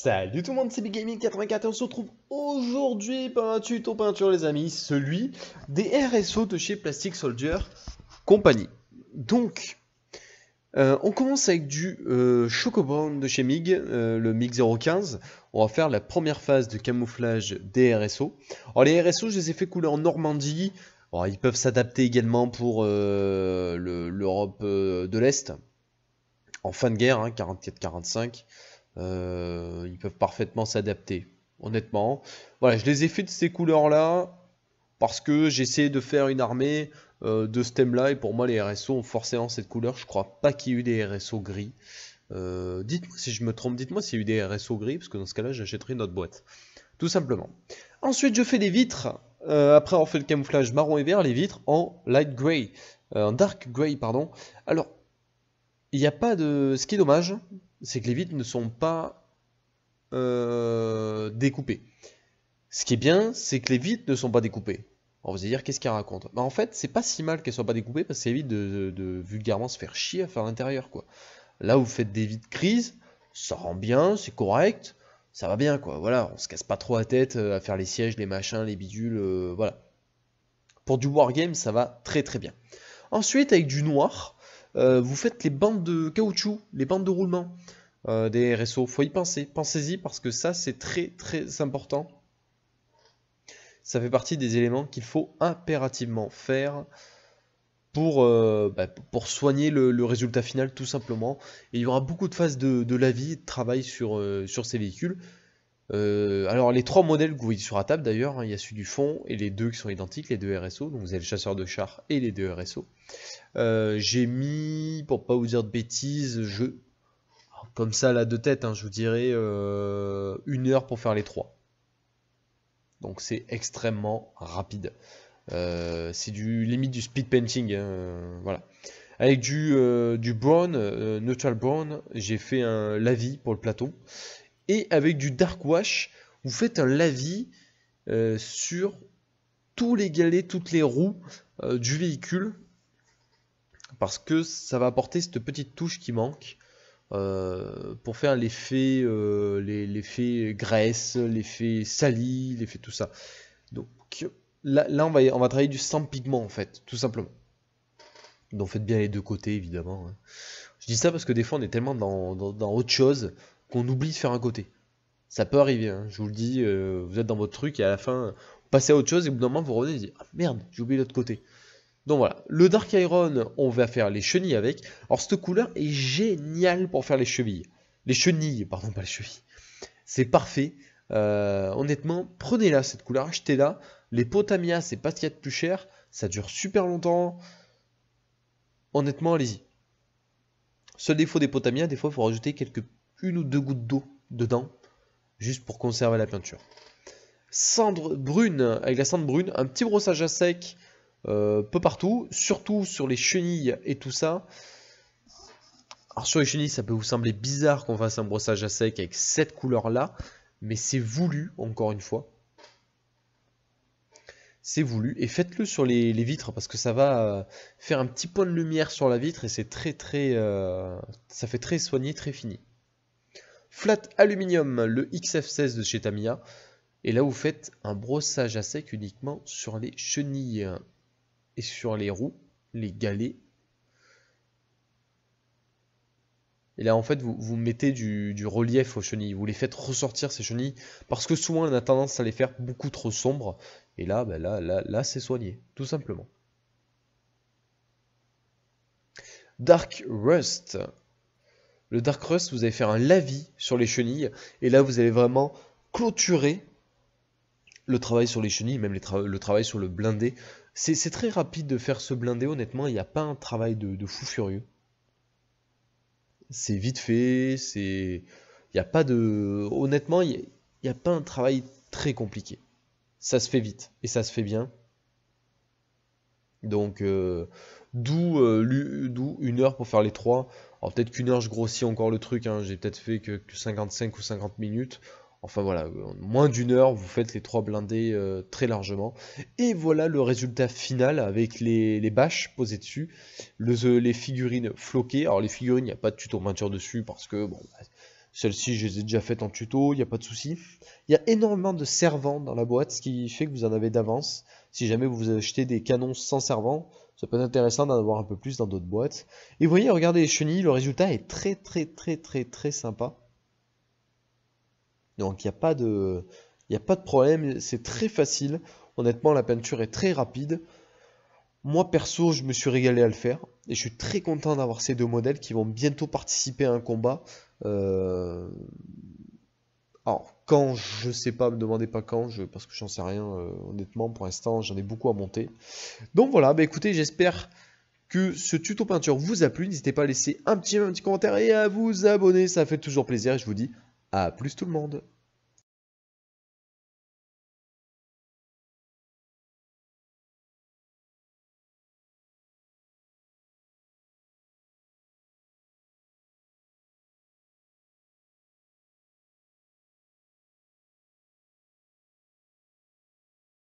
Salut tout le monde, c'est BigGaming84 et on se retrouve aujourd'hui pour un tuto peinture les amis, celui des RSO de chez Plastic Soldier Company. Donc, on commence avec du Choco Brown de chez MIG, le MIG 015. On va faire la première phase de camouflage des RSO. Alors les RSO, je les ai fait couler en Normandie. Alors, ils peuvent s'adapter également pour l'Europe de l'Est, en fin de guerre, hein, 44-45. Ils peuvent parfaitement s'adapter, honnêtement. Voilà, je les ai fait de ces couleurs-là parce que j'essaie de faire une armée de ce thème-là. Et pour moi, les RSO ont forcément cette couleur. Je crois pas qu'il y ait eu des RSO gris. Dites-moi si je me trompe, dites-moi s'il y a eu des RSO gris, parce que dans ce cas-là, j'achèterai une autre boîte. Tout simplement. Ensuite, je fais des vitres. Après avoir fait le camouflage marron et vert, les vitres en light gray. En dark gray, pardon. Alors, il n'y a pas de... Ce qui est dommage, c'est que les vitres ne sont pas découpées. Ce qui est bien, c'est que les vitres ne sont pas découpées. On va se dire, qu'est-ce qu'elle raconte? Bah, en fait, c'est pas si mal qu'elles soient pas découpées, parce que ça évite de vulgairement se faire chier à faire l'intérieur, quoi. Là, vous faites des vitres grises, ça rend bien, c'est correct, ça va bien, quoi. Voilà, on se casse pas trop la tête à faire les sièges, les machins, les bidules, voilà. Pour du wargame, ça va très très bien. Ensuite, avec du noir, vous faites les bandes de caoutchouc, les bandes de roulement des RSO. Faut y penser, pensez-y parce que ça c'est très très important. Ça fait partie des éléments qu'il faut impérativement faire pour soigner le résultat final tout simplement. Et il y aura beaucoup de phases de lavis et de travail sur ces véhicules. Alors les trois modèles que vous voyez sur la table d'ailleurs, hein, il y a celui du fond et les deux qui sont identiques, les deux RSO. Donc vous avez le chasseur de chars et les deux RSO. J'ai mis, pour pas vous dire de bêtises, comme ça là de tête, hein, je vous dirais 1 heure pour faire les trois. Donc c'est extrêmement rapide. C'est limite du speed painting, hein, voilà. Avec du brown, neutral brown, j'ai fait un lavis pour le plateau. Et avec du dark wash, vous faites un lavis sur tous les galets, toutes les roues du véhicule. Parce que ça va apporter cette petite touche qui manque pour faire l'effet graisse, l'effet sali, l'effet tout ça. Donc là on va travailler du sans pigment en fait, tout simplement. Donc faites bien les deux côtés évidemment. Je dis ça parce que des fois on est tellement dans autre chose qu'on oublie de faire un côté. Ça peut arriver, hein, je vous le dis, vous êtes dans votre truc et à la fin, vous passez à autre chose et au bout d'un moment vous revenez et vous dites ah merde, j'ai oublié l'autre côté. Donc voilà, le Dark Iron, on va faire les chenilles avec. Alors cette couleur est géniale pour faire les chevilles. Les chenilles, pardon, pas les chevilles. C'est parfait. Honnêtement, prenez-la cette couleur, achetez-la. Les Potamiya, c'est pas ce qu'il y a de plus cher. Ça dure super longtemps. Honnêtement, allez-y. Seul défaut des Potamiya, des fois, il faut rajouter une ou deux gouttes d'eau dedans, juste pour conserver la peinture. Cendre brune, avec la cendre brune, un petit brossage à sec. Peu partout, surtout sur les chenilles et tout ça. Alors sur les chenilles, ça peut vous sembler bizarre qu'on fasse un brossage à sec avec cette couleur-là, mais c'est voulu, encore une fois. C'est voulu, et faites-le sur les vitres, parce que ça va faire un petit point de lumière sur la vitre, et c'est très très... ça fait très soigné, très fini. Flat aluminium, le XF16 de chez Tamiya. Et là, vous faites un brossage à sec uniquement sur les chenilles et sur les roues, les galets. Et là en fait vous mettez du relief aux chenilles, vous les faites ressortir ces chenilles, parce que souvent on a tendance à les faire beaucoup trop sombres, et là, là c'est soigné, tout simplement. Dark Rust. Le Dark Rust, vous allez faire un lavis sur les chenilles, et là vous allez vraiment clôturer le travail sur les chenilles, même le travail sur le blindé. C'est très rapide de faire ce blindé, honnêtement, il n'y a pas un travail de fou furieux. C'est vite fait, il n'y a pas de... Honnêtement, il n'y a pas un travail très compliqué. Ça se fait vite, et ça se fait bien. Donc, d'où 1 heure pour faire les trois. Alors peut-être qu'1 heure, je grossis encore le truc, hein. J'ai peut-être fait que 55 ou 50 minutes. Enfin voilà, moins d'1 heure, vous faites les trois blindés très largement. Et voilà le résultat final avec les bâches posées dessus, les figurines floquées. Alors les figurines, il n'y a pas de tuto peinture dessus parce que bon, Celles-ci, je les ai déjà faites en tuto, il n'y a pas de souci. Il y a énormément de servants dans la boîte, ce qui fait que vous en avez d'avance. Si jamais vous achetez des canons sans servant, ça peut être intéressant d'en avoir un peu plus dans d'autres boîtes. Et vous voyez, regardez les chenilles, le résultat est très sympa. Donc il n'y a pas de problème, c'est très facile. Honnêtement, la peinture est très rapide. Moi perso, je me suis régalé à le faire et je suis très content d'avoir ces deux modèles qui vont bientôt participer à un combat. Euh, Alors, quand, je sais pas, me demandez pas quand, parce que j'en sais rien, honnêtement, pour l'instant, j'en ai beaucoup à monter. Donc voilà, bah écoutez, j'espère que ce tuto peinture vous a plu. N'hésitez pas à laisser un petit commentaire et à vous abonner, ça fait toujours plaisir. Et je vous dis à plus tout le monde.